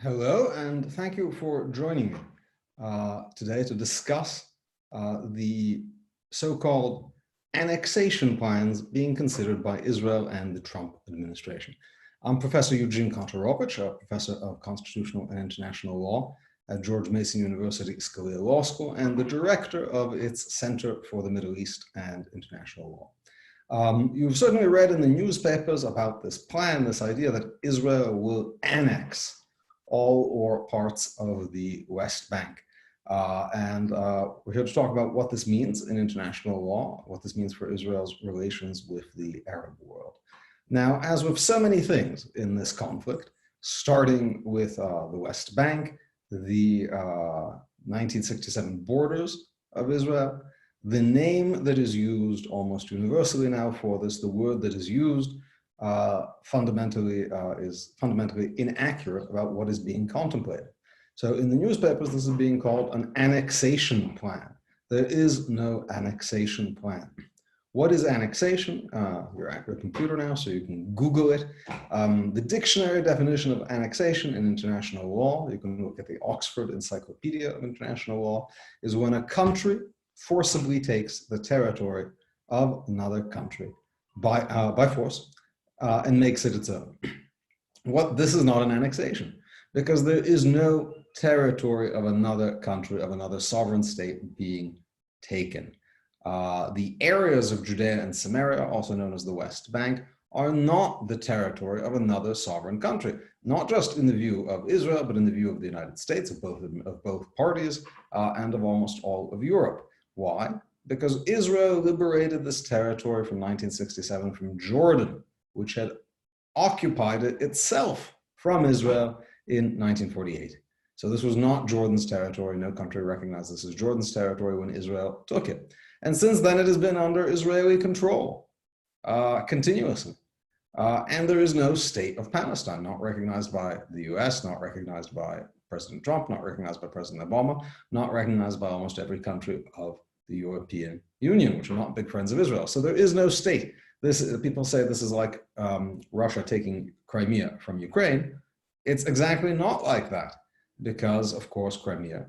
Hello, and thank you for joining me today to discuss the so-called annexation plans being considered by Israel and the Trump administration. I'm Professor Eugene Kontorovich, a professor of constitutional and international law at George Mason University Scalia Law School and the director of its Center for the Middle East and International Law. You've certainly read in the newspapers about this plan, this idea that Israel will annex all or parts of the West Bank. We're here to talk about what this means in international law, what this means for Israel's relations with the Arab world. Now, as with so many things in this conflict, starting with the West Bank, the 1967 borders of Israel, the name that is used almost universally now for this, the word that is used fundamentally inaccurate about what is being contemplated. So in the newspapers, this is being called an annexation plan. There is no annexation plan. What is annexation? You're at your computer now, so you can Google it. The dictionary definition of annexation in international law, you can look at the Oxford Encyclopedia of International Law, is when a country forcibly takes the territory of another country by force, and makes it its own. This is not an annexation, because there is no territory of another country, of another sovereign state being taken. The areas of Judea and Samaria, also known as the West Bank, are not the territory of another sovereign country, not just in the view of Israel, but in the view of the United States, of both parties, and of almost all of Europe. Why? Because Israel liberated this territory from 1967 from Jordan, which had occupied it itself from Israel in 1948. So this was not Jordan's territory. No country recognized this as Jordan's territory when Israel took it. And since then, it has been under Israeli control continuously. And there is no state of Palestine, not recognized by the US, not recognized by President Trump, not recognized by President Obama, not recognized by almost every country of the European Union, which are not big friends of Israel. So there is no state. People say this is like Russia taking Crimea from Ukraine. It's exactly not like that, because, of course, Crimea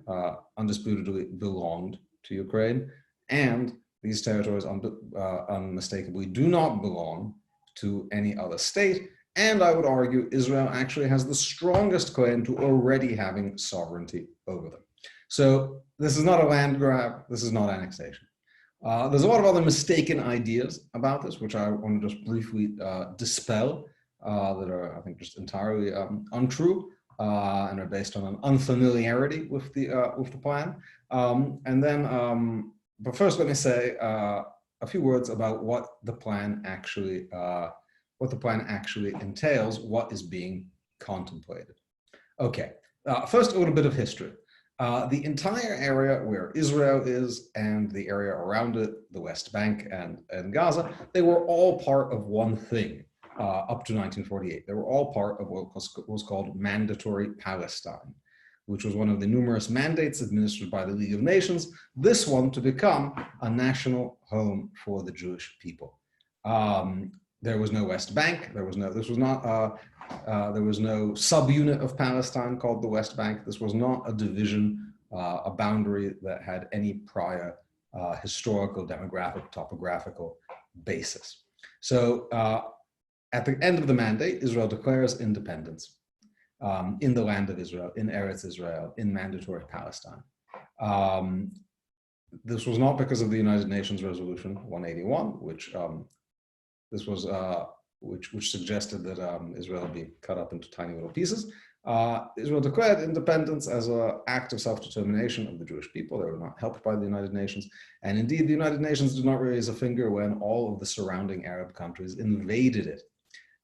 undisputedly belonged to Ukraine, and these territories unmistakably do not belong to any other state. And I would argue Israel actually has the strongest claim to already having sovereignty over them. So this is not a land grab. This is not annexation. There's a lot of other mistaken ideas about this, which I want to just briefly dispel, that are, I think, just entirely untrue and are based on an unfamiliarity with the plan. But first, let me say a few words about what the plan actually entails, what is being contemplated. Okay, first, a little bit of history. The entire area where Israel is and the area around it, the West Bank and Gaza, they were all part of one thing up to 1948. They were all part of what was called Mandatory Palestine, which was one of the numerous mandates administered by the League of Nations, this one to become a national home for the Jewish people. There was no West Bank. There was no subunit of Palestine called the West Bank. This was not a division, a boundary that had any prior historical, demographic, topographical basis. So at the end of the mandate, Israel declares independence in the land of Israel, in Eretz Israel, in mandatory Palestine. This was not because of the United Nations Resolution 181, which suggested that Israel be cut up into tiny little pieces. Israel declared independence as an act of self-determination of the Jewish people. They were not helped by the United Nations. And indeed, the United Nations did not raise a finger when all of the surrounding Arab countries invaded it.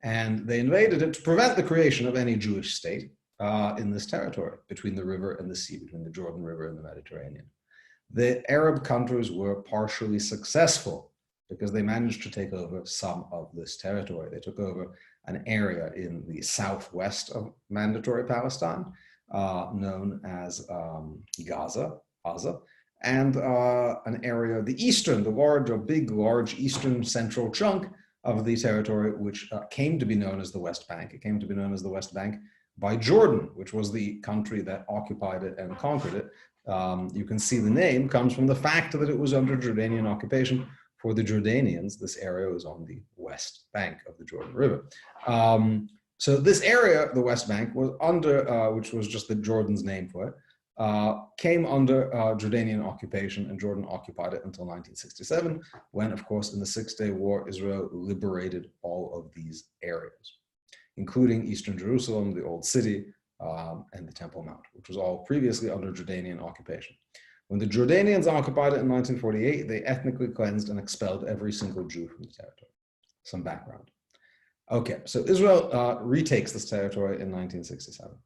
And they invaded it to prevent the creation of any Jewish state in this territory, between the river and the sea, between the Jordan River and the Mediterranean. The Arab countries were partially successful because they managed to take over some of this territory. They took over an area in the southwest of mandatory Palestine, known as Gaza, and an area, the large eastern central chunk of the territory, which came to be known as the West Bank. It came to be known as the West Bank by Jordan, which was the country that occupied it and conquered it. You can see the name comes from the fact that it was under Jordanian occupation. For the Jordanians, this area was on the west bank of the Jordan River. So this area, the West Bank, was under, which was just the Jordan's name for it, came under Jordanian occupation, and Jordan occupied it until 1967, when, of course, in the Six-Day War, Israel liberated all of these areas, including Eastern Jerusalem, the Old City, and the Temple Mount, which was all previously under Jordanian occupation. When the Jordanians occupied it in 1948, they ethnically cleansed and expelled every single Jew from the territory. Some background. Okay, so Israel retakes this territory in 1967.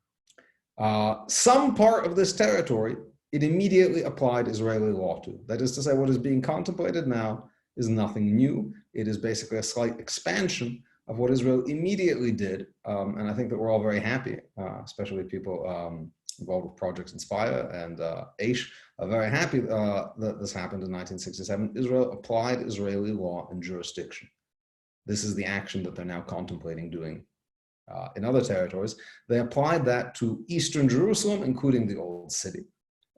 Some part of this territory, it immediately applied Israeli law to. That is to say, what is being contemplated now is nothing new. It is basically a slight expansion of what Israel immediately did. And I think that we're all very happy, especially people involved with Project Inspire and Aish, are very happy that this happened in 1967. Israel applied Israeli law and jurisdiction. This is the action that they're now contemplating doing in other territories. They applied that to Eastern Jerusalem, including the Old City,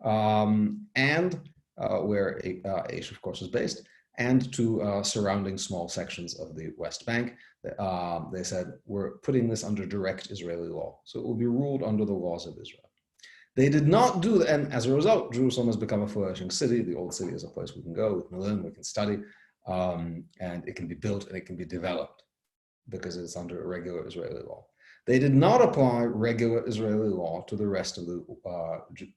and where Aish, of course, is based, and to surrounding small sections of the West Bank. They said, we're putting this under direct Israeli law, so it will be ruled under the laws of Israel. They did not do that, and as a result, Jerusalem has become a flourishing city. The Old City is a place we can go, we can learn, we can study, and it can be built and it can be developed because it's under a regular Israeli law. They did not apply regular Israeli law to the rest of the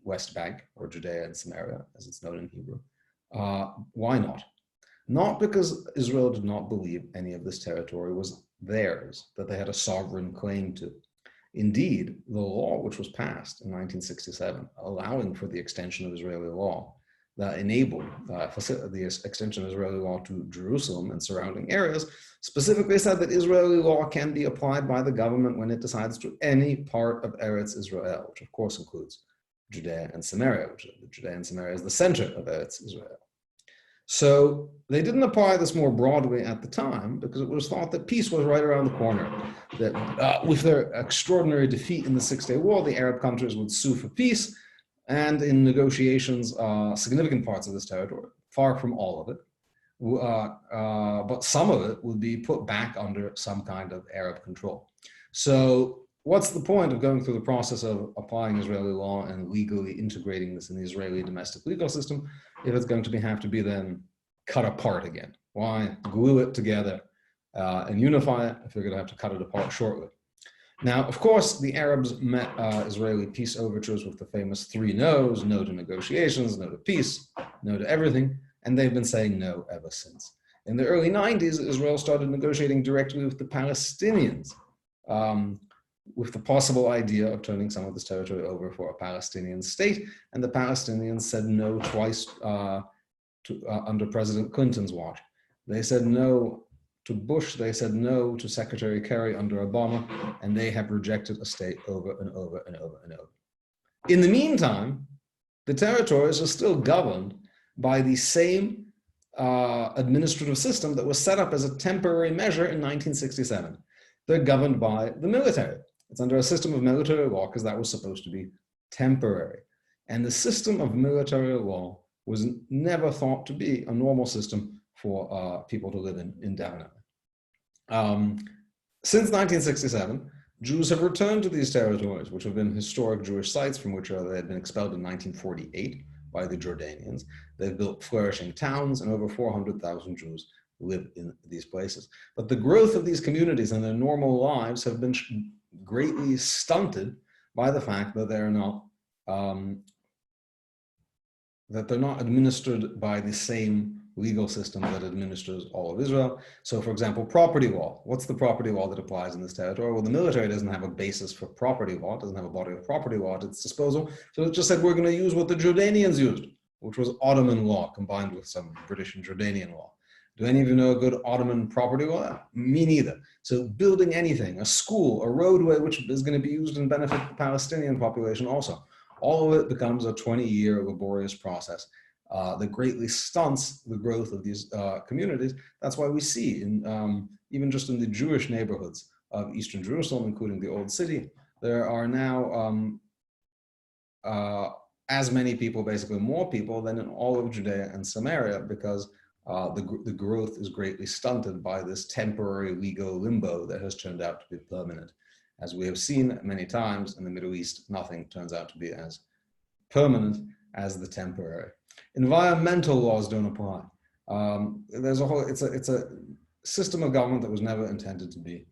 West Bank, or Judea and Samaria, as it's known in Hebrew. Why not? Not because Israel did not believe any of this territory was theirs, that they had a sovereign claim to. Indeed, the law which was passed in 1967, allowing for the extension of Israeli law, that enabled the extension of Israeli law to Jerusalem and surrounding areas, specifically said that Israeli law can be applied by the government when it decides to any part of Eretz Israel, which of course includes Judea and Samaria, which Judea and Samaria is the center of Eretz Israel. So they didn't apply this more broadly at the time because it was thought that peace was right around the corner, that with their extraordinary defeat in the Six-Day War, the Arab countries would sue for peace, and in negotiations, significant parts of this territory, far from all of it, but some of it would be put back under some kind of Arab control. So what's the point of going through the process of applying Israeli law and legally integrating this in the Israeli domestic legal system if it's going to have to be then cut apart again? Why glue it together and unify it if you're going to have to cut it apart shortly? Now, of course, the Arabs met Israeli peace overtures with the famous three no's: no to negotiations, no to peace, no to everything, and they've been saying no ever since. In the early 90s, Israel started negotiating directly with the Palestinians, with the possible idea of turning some of this territory over for a Palestinian state, and the Palestinians said no twice under President Clinton's watch. They said no to Bush, they said no to Secretary Kerry under Obama, and they have rejected a state over and over and over and over. In the meantime, the territories are still governed by the same administrative system that was set up as a temporary measure in 1967. They're governed by the military. It's under a system of military law because that was supposed to be temporary. And the system of military law was never thought to be a normal system for people to live in indefinitely. Since 1967, Jews have returned to these territories, which have been historic Jewish sites from which they had been expelled in 1948 by the Jordanians. They've built flourishing towns, and over 400,000 Jews live in these places. But the growth of these communities and their normal lives have been greatly stunted by the fact that they're not administered by the same legal system that administers all of Israel. So, for example, property law. What's the property law that applies in this territory? Well, the military doesn't have a basis for property law. It doesn't have a body of property law at its disposal. So it just said, we're going to use what the Jordanians used, which was Ottoman law combined with some British and Jordanian law. Do any of you know a good Ottoman property law? Me neither. So building anything, a school, a roadway, which is going to be used and benefit the Palestinian population also, all of it becomes a 20-year laborious process that greatly stunts the growth of these communities. That's why we see, even just in the Jewish neighborhoods of Eastern Jerusalem, including the Old City, there are now as many people, basically more people than in all of Judea and Samaria, because the growth is greatly stunted by this temporary legal limbo that has turned out to be permanent. As we have seen many times in the Middle East, nothing turns out to be as permanent as the temporary. Environmental laws don't apply. There's a whole, it's a system of government that was never intended to be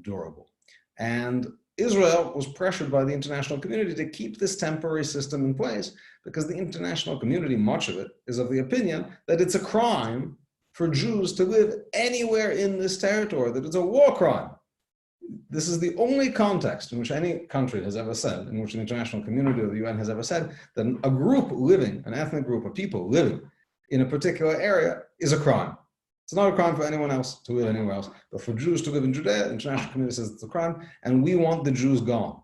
durable. And Israel was pressured by the international community to keep this temporary system in place because the international community, much of it, is of the opinion that it's a crime for Jews to live anywhere in this territory, that it's a war crime. This is the only context in which any country has ever said, in which the international community or the UN has ever said, that a group living, an ethnic group of people living in a particular area is a crime. It's not a crime for anyone else to live anywhere else, but for Jews to live in Judea, the international community says it's a crime, and we want the Jews gone.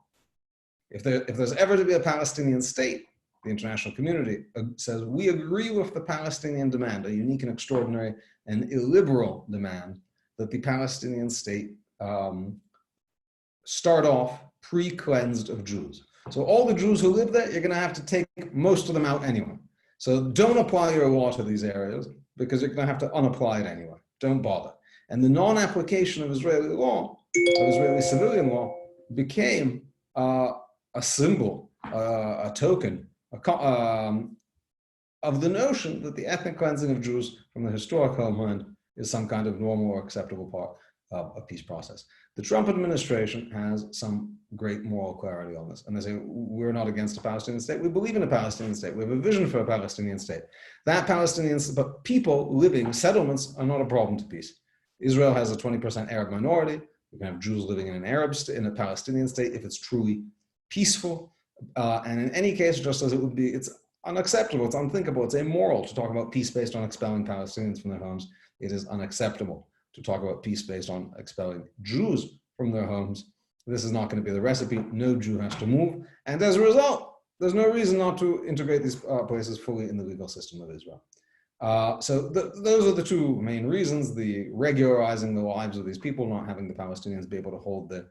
If there's ever to be a Palestinian state, the international community says, we agree with the Palestinian demand, a unique and extraordinary and illiberal demand, that the Palestinian state start off pre-cleansed of Jews. So all the Jews who live there, you're going to have to take most of them out anyway. So don't apply your law to these areas, because you're going to have to unapply it anyway. Don't bother. And the non-application of Israeli law, of Israeli civilian law, became a symbol, a token of the notion that the ethnic cleansing of Jews from the historic homeland is some kind of normal or acceptable part of a peace process. The Trump administration has some great moral clarity on this. And they say, we're not against a Palestinian state. We believe in a Palestinian state. We have a vision for a Palestinian state. That Palestinian, but people living, settlements are not a problem to peace. Israel has a 20% Arab minority. You can have Jews living in an Arab state, in a Palestinian state, if it's truly peaceful. And in any case, just as it would be, it's unacceptable, it's unthinkable, it's immoral to talk about peace based on expelling Palestinians from their homes. It is unacceptable to talk about peace based on expelling Jews from their homes. This is not going to be the recipe. No Jew has to move. And as a result, there's no reason not to integrate these places fully in the legal system of Israel. So those are the two main reasons: the regularizing the lives of these people, not having the Palestinians be able to hold the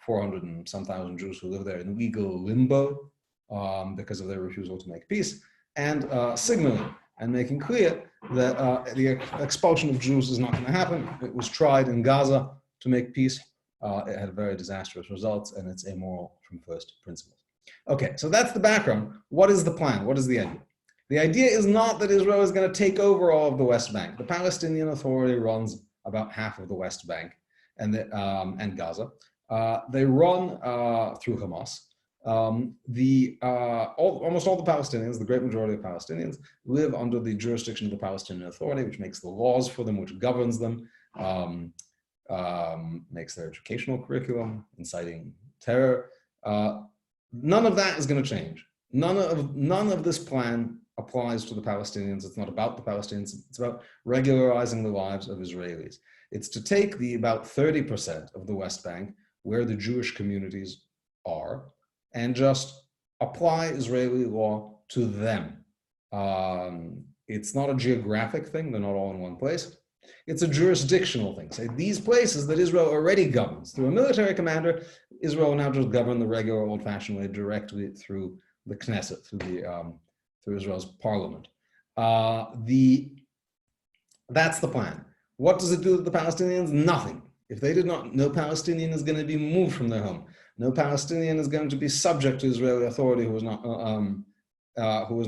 400 and some thousand Jews who live there in legal limbo because of their refusal to make peace, and signaling and making clear that the expulsion of Jews is not going to happen. It was tried in Gaza to make peace. It had very disastrous results, and it's immoral from first principles. Okay, so that's the background. What is the plan? What is the idea? The idea is not that Israel is going to take over all of the West Bank. The Palestinian Authority runs about half of the West Bank and Gaza. They run through Hamas. Almost all the Palestinians, the great majority of Palestinians, live under the jurisdiction of the Palestinian Authority, which makes the laws for them, which governs them, makes their educational curriculum, inciting terror. None of that is going to change. None of this plan applies to the Palestinians. It's not about the Palestinians. It's about regularizing the lives of Israelis. It's to take the about 30% of the West Bank where the Jewish communities are and just apply Israeli law to them. It's not a geographic thing. They're not all in one place. It's a jurisdictional thing. Say these places that Israel already governs through a military commander, Israel will now just govern the regular old-fashioned way directly through the Knesset, through Israel's parliament. That's the plan. What does it do to the Palestinians? Nothing. If they did not, no Palestinian is going to be moved from their home. No Palestinian is going to be subject to Israeli authority who was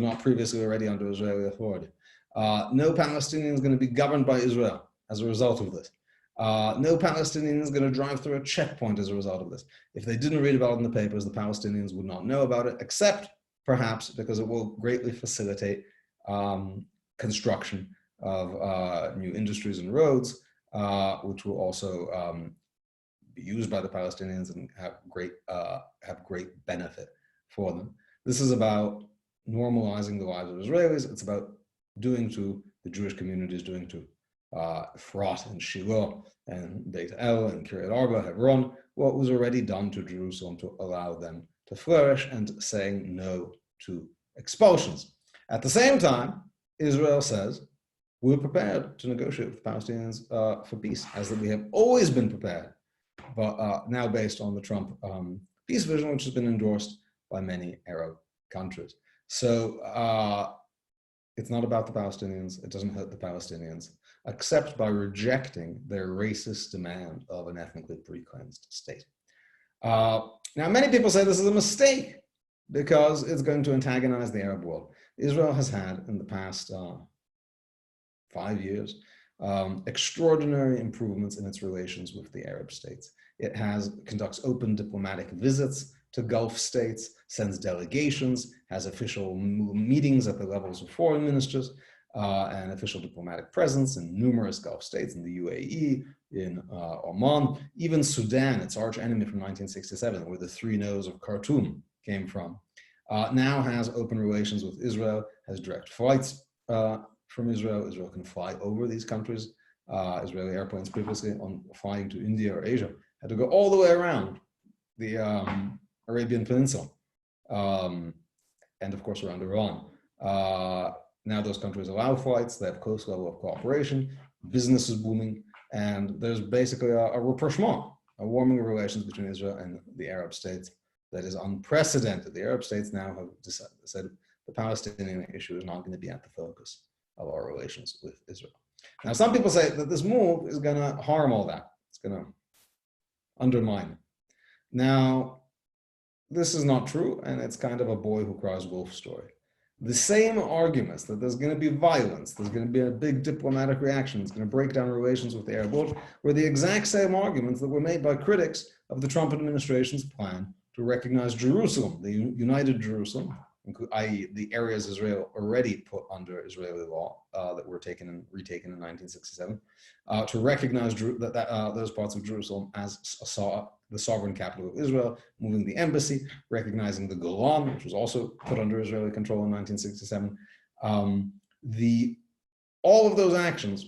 not previously already under Israeli authority. No Palestinian is going to be governed by Israel as a result of this. No Palestinian is going to drive through a checkpoint as a result of this. If they didn't read about it in the papers, the Palestinians would not know about it, except perhaps because it will greatly facilitate construction of new industries and roads, which will also be used by the Palestinians and have great benefit for them. This is about normalizing the lives of Israelis. It's about doing to the Jewish communities, doing to Efrat and Shiloh and Beit El and Kiryat Arba, Hebron, what was already done to Jerusalem to allow them to flourish, and saying no to expulsions. At the same time, Israel says, we're prepared to negotiate with the Palestinians for peace, as that we have always been prepared but now based on the Trump peace vision, which has been endorsed by many Arab countries. So it's not about the Palestinians. It doesn't hurt the Palestinians, except by rejecting their racist demand of an ethnically pre-cleansed state. Now, many people say this is a mistake because it's going to antagonize the Arab world. Israel has had, in the past 5 years, extraordinary improvements in its relations with the Arab states. It conducts open diplomatic visits to Gulf states, sends delegations, has official meetings at the levels of foreign ministers, and official diplomatic presence in numerous Gulf states, in the UAE, in Oman, even Sudan, its arch enemy from 1967, where the three no's of Khartoum came from, now has open relations with Israel, has direct flights from Israel. Israel can fly over these countries. Israeli airplanes previously on flying to India or Asia had to go all the way around the Arabian Peninsula, and of course around Iran. Now those countries allow flights, they have close level of cooperation, business is booming, and there's basically a rapprochement, a warming of relations between Israel and the Arab states that is unprecedented. The Arab states now have decided the Palestinian issue is not going to be at the focus of our relations with Israel. Now, some people say that this move is going to harm all that. It's going to undermine it. Now, this is not true, and it's kind of a boy who cries wolf story. The same arguments that there's going to be violence, there's going to be a big diplomatic reaction, it's going to break down relations with the Arab world, were the exact same arguments that were made by critics of the Trump administration's plan to recognize Jerusalem, the united Jerusalem, i.e. the areas Israel already put under Israeli law that were retaken in 1967, to recognize those parts of Jerusalem as the sovereign capital of Israel, moving the embassy, recognizing the Golan, which was also put under Israeli control in 1967. All of those actions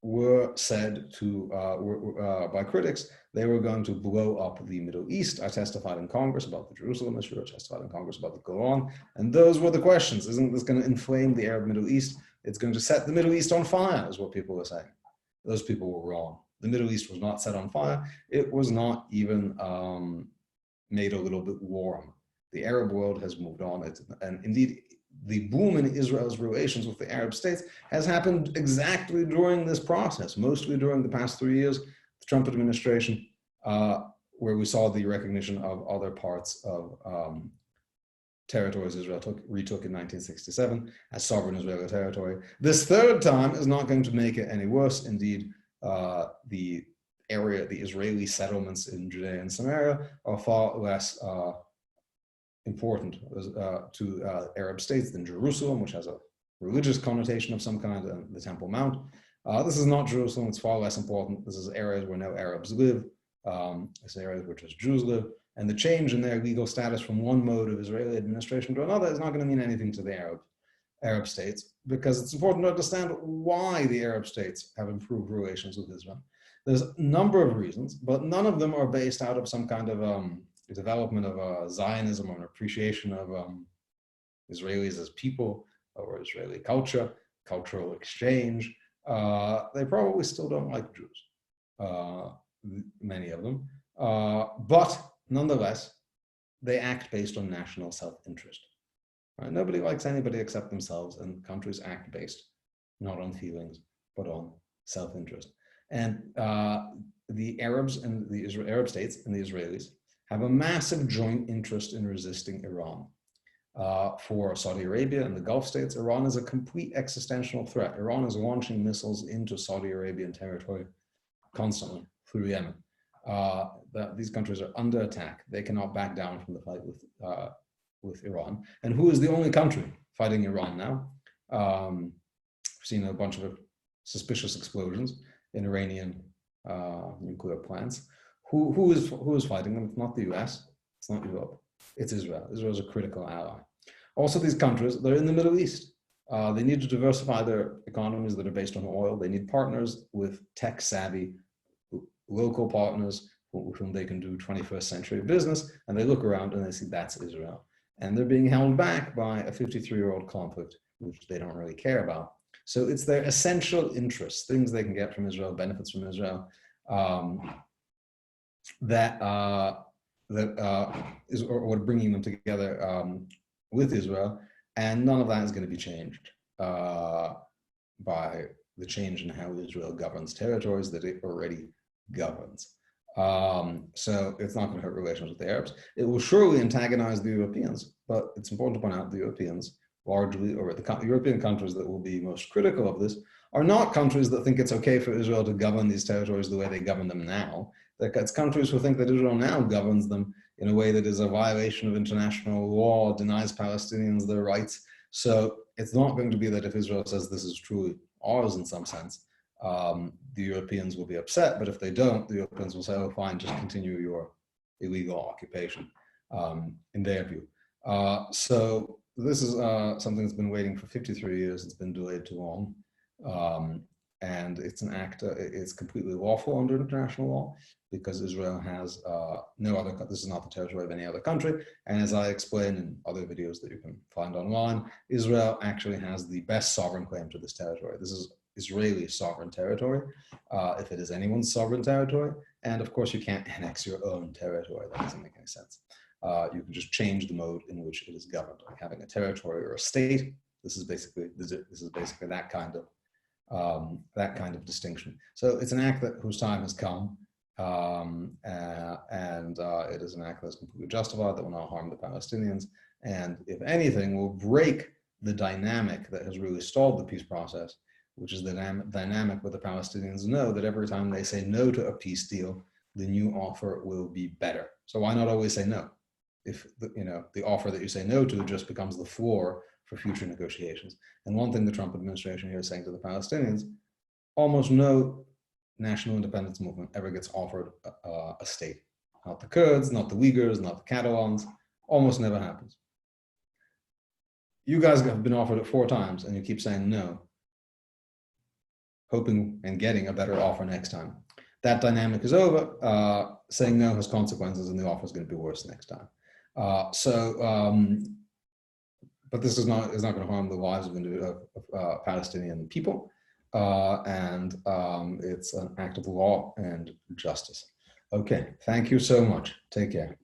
were said to, by critics, they were going to blow up the Middle East. I testified in Congress about the Jerusalem issue. I testified in Congress about the Golan. And those were the questions. Isn't this going to inflame the Arab Middle East? It's going to set the Middle East on fire, is what people were saying. Those people were wrong. The Middle East was not set on fire. It was not even made a little bit warm. The Arab world has moved on. And indeed, the boom in Israel's relations with the Arab states has happened exactly during this process, mostly during the past 3 years, the Trump administration, where we saw the recognition of other parts of territories Israel retook in 1967 as sovereign Israeli territory. This third time is not going to make it any worse. Indeed, the Israeli settlements in Judea and Samaria are far less important to Arab states than Jerusalem, which has a religious connotation of some kind, and the Temple Mount. This is not Jerusalem, it's far less important. This is areas where no Arabs live. It's areas where just Jews live. And the change in their legal status from one mode of Israeli administration to another is not going to mean anything to the Arab states, because it's important to understand why the Arab states have improved relations with Israel. There's a number of reasons, but none of them are based out of some kind of development of Zionism or an appreciation of Israelis as people or Israeli culture, cultural exchange. They probably still don't like Jews, many of them. But nonetheless, they act based on national self-interest. Right? Nobody likes anybody except themselves, and countries act based not on feelings, but on self-interest. And the Arabs and the Arab states and the Israelis have a massive joint interest in resisting Iran. For Saudi Arabia and the Gulf states, Iran is a complete existential threat. Iran is launching missiles into Saudi Arabian territory constantly through Yemen. These countries are under attack. They cannot back down from the fight with Iran. And who is the only country fighting Iran now? We've seen a bunch of suspicious explosions in Iranian nuclear plants. Who is fighting them? It's not the US, it's not Europe, it's Israel. Israel is a critical ally. Also, these countries, they're in the Middle East. They need to diversify their economies that are based on oil. They need partners with tech-savvy, local partners with whom they can do 21st century business, and they look around and they see that's Israel. And they're being held back by a 53-year-old conflict, which they don't really care about. So it's their essential interests, things they can get from Israel, benefits from Israel, that is or bringing them together with Israel, and none of that is going to be changed by the change in how Israel governs territories that it already governs. So it's not going to hurt relations with the Arabs. It will surely antagonize the Europeans, but it's important to point out the Europeans largely, or the European countries that will be most critical of this, are not countries that think it's okay for Israel to govern these territories the way they govern them now. It's countries who think that Israel now governs them in a way that is a violation of international law, denies Palestinians their rights. So it's not going to be that if Israel says this is truly ours in some sense, the Europeans will be upset, but if they don't, the Europeans will say, oh, fine, just continue your illegal occupation, in their view. So this is something that's been waiting for 53 years. It's been delayed too long. And it's an act, it's completely lawful under international law because Israel has no other, this is not the territory of any other country. And as I explained in other videos that you can find online, Israel actually has the best sovereign claim to this territory. This is Israeli sovereign territory, if it is anyone's sovereign territory. And of course, you can't annex your own territory. That doesn't make any sense. You can just change the mode in which it is governed, like having a territory or a state. This is basically that kind of distinction. So it's an act whose time has come, and it is an act that's completely justified, that will not harm the Palestinians, and if anything, will break the dynamic that has really stalled the peace process, which is the dynamic where the Palestinians know that every time they say no to a peace deal, the new offer will be better. So why not always say no? If the offer that you say no to just becomes the floor for future negotiations. And one thing the Trump administration here is saying to the Palestinians, almost no national independence movement ever gets offered a state. Not the Kurds, not the Uyghurs, not the Catalans, almost never happens. You guys have been offered it 4 times and you keep saying no, hoping and getting a better offer next time. That dynamic is over. Saying no has consequences and the offer is going to be worse next time. But this is not going to harm the lives of Palestinian people, and it's an act of law and justice. Okay, thank you so much. Take care.